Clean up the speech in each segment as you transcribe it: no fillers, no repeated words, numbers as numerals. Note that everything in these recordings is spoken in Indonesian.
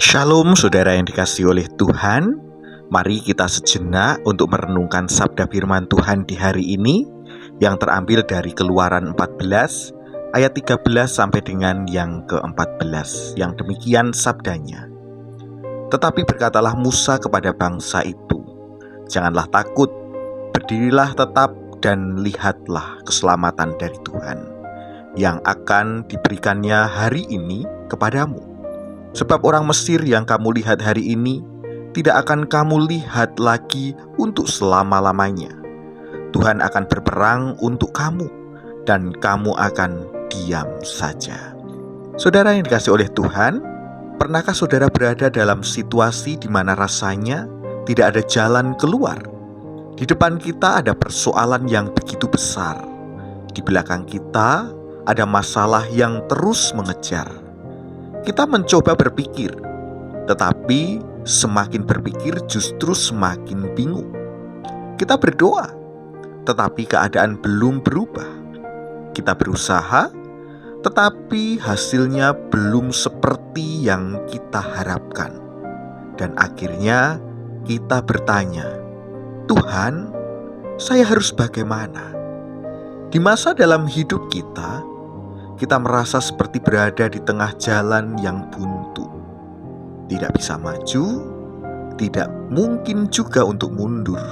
Shalom saudara yang dikasihi oleh Tuhan. Mari kita sejenak untuk merenungkan sabda firman Tuhan di hari ini yang terambil dari Keluaran 14 ayat 13 sampai dengan yang ke-14. Yang demikian sabdanya. Tetapi berkatalah Musa kepada bangsa itu, janganlah takut, berdirilah tetap dan lihatlah keselamatan dari Tuhan yang akan diberikannya hari ini kepadamu. Sebab orang Mesir yang kamu lihat hari ini tidak akan kamu lihat lagi untuk selama-lamanya. Tuhan akan berperang untuk kamu dan kamu akan diam saja. Saudara yang dikasihi oleh Tuhan, pernahkah saudara berada dalam situasi di mana rasanya tidak ada jalan keluar? Di depan kita ada persoalan yang begitu besar. Di belakang kita ada masalah yang terus mengejar. Kita mencoba berpikir, tetapi semakin berpikir justru semakin bingung. Kita berdoa, tetapi keadaan belum berubah. Kita berusaha, tetapi hasilnya belum seperti yang kita harapkan. Dan akhirnya kita bertanya, Tuhan, saya harus bagaimana? Di masa dalam hidup kita merasa seperti berada di tengah jalan yang buntu. Tidak bisa maju, tidak mungkin juga untuk mundur.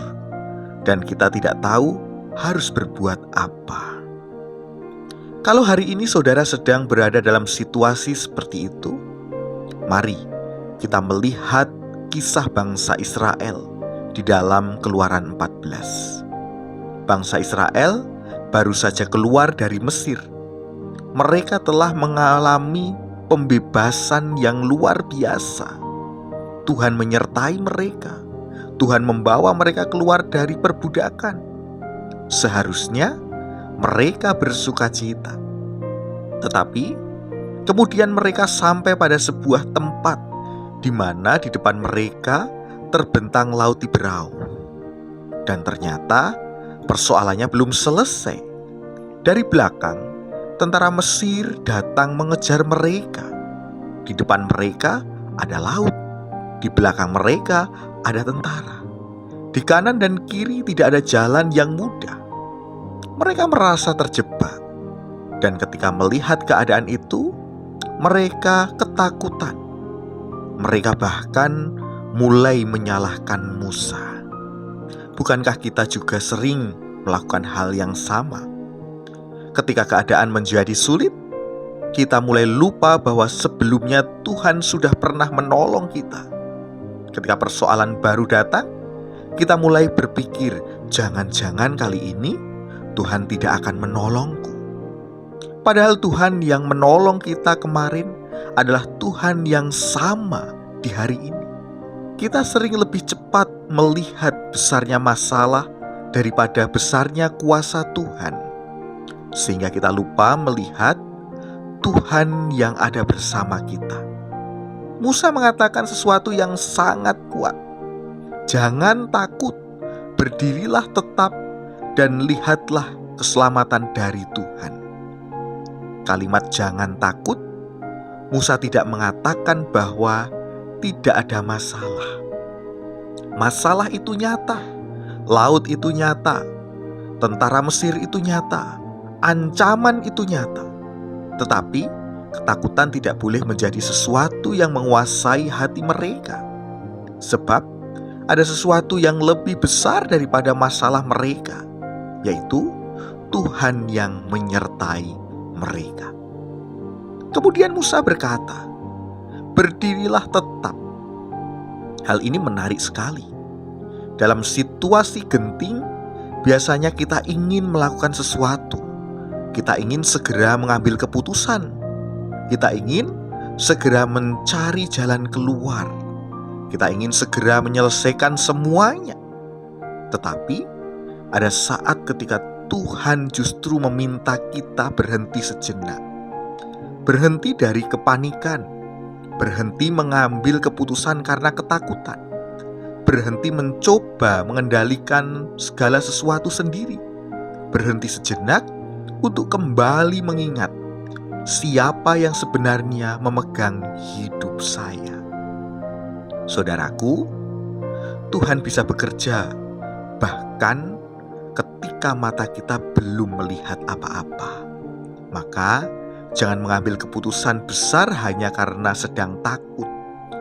Dan kita tidak tahu harus berbuat apa. Kalau hari ini saudara sedang berada dalam situasi seperti itu, mari kita melihat kisah bangsa Israel di dalam Keluaran 14. Bangsa Israel baru saja keluar dari Mesir. Mereka telah mengalami pembebasan yang luar biasa. Tuhan menyertai mereka. Tuhan membawa mereka keluar dari perbudakan. Seharusnya mereka bersukacita. Tetapi kemudian mereka sampai pada sebuah tempat di mana di depan mereka terbentang laut Tiberau. Dan ternyata persoalannya belum selesai. Dari belakang tentara Mesir datang mengejar mereka. Di depan mereka ada laut. Di belakang mereka ada tentara. Di kanan dan kiri tidak ada jalan yang mudah. Mereka merasa terjebak. Dan ketika melihat keadaan itu, mereka ketakutan. Mereka bahkan mulai menyalahkan Musa. Bukankah kita juga sering melakukan hal yang sama? Ketika keadaan menjadi sulit, kita mulai lupa bahwa sebelumnya Tuhan sudah pernah menolong kita. Ketika persoalan baru datang, kita mulai berpikir, jangan-jangan kali ini Tuhan tidak akan menolongku. Padahal Tuhan yang menolong kita kemarin adalah Tuhan yang sama di hari ini. Kita sering lebih cepat melihat besarnya masalah daripada besarnya kuasa Tuhan. Sehingga kita lupa melihat Tuhan yang ada bersama kita. Musa mengatakan sesuatu yang sangat kuat. Jangan takut, berdirilah tetap dan lihatlah keselamatan dari Tuhan. Kalimat jangan takut, Musa tidak mengatakan bahwa tidak ada masalah. Masalah itu nyata, laut itu nyata, tentara Mesir itu nyata, ancaman itu nyata. Tetapi ketakutan tidak boleh menjadi sesuatu yang menguasai hati mereka. Sebab ada sesuatu yang lebih besar daripada masalah mereka, yaitu Tuhan yang menyertai mereka. Kemudian Musa berkata, berdirilah tetap. Hal ini menarik sekali. Dalam situasi genting, biasanya kita ingin melakukan sesuatu. Kita ingin segera mengambil keputusan. Kita ingin segera mencari jalan keluar. Kita ingin segera menyelesaikan semuanya. Tetapi ada saat ketika Tuhan justru meminta kita berhenti sejenak. Berhenti dari kepanikan. Berhenti mengambil keputusan karena ketakutan. Berhenti mencoba mengendalikan segala sesuatu sendiri. berhenti sejenak untuk kembali mengingat siapa yang sebenarnya memegang hidup saya. Saudaraku, Tuhan bisa bekerja bahkan ketika mata kita belum melihat apa-apa. Maka jangan mengambil keputusan besar hanya karena sedang takut,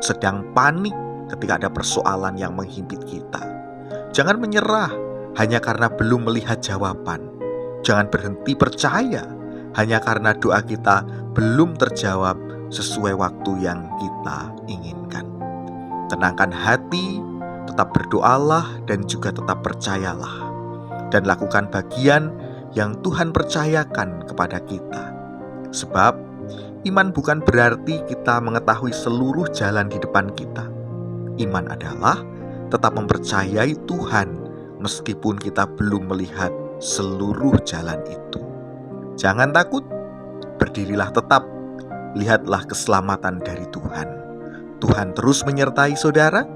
sedang panik ketika ada persoalan yang menghimpit kita. Jangan menyerah hanya karena belum melihat jawaban. Jangan berhenti percaya hanya karena doa kita belum terjawab sesuai waktu yang kita inginkan. Tenangkan hati, tetap berdoalah dan juga tetap percayalah. Dan lakukan bagian yang Tuhan percayakan kepada kita. Sebab iman bukan berarti kita mengetahui seluruh jalan di depan kita. Iman adalah tetap mempercayai Tuhan meskipun kita belum melihat seluruh jalan itu. Jangan takut, berdirilah tetap, lihatlah keselamatan dari Tuhan. Tuhan terus menyertai saudara,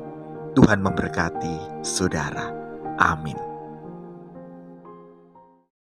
Tuhan memberkati saudara. Amin.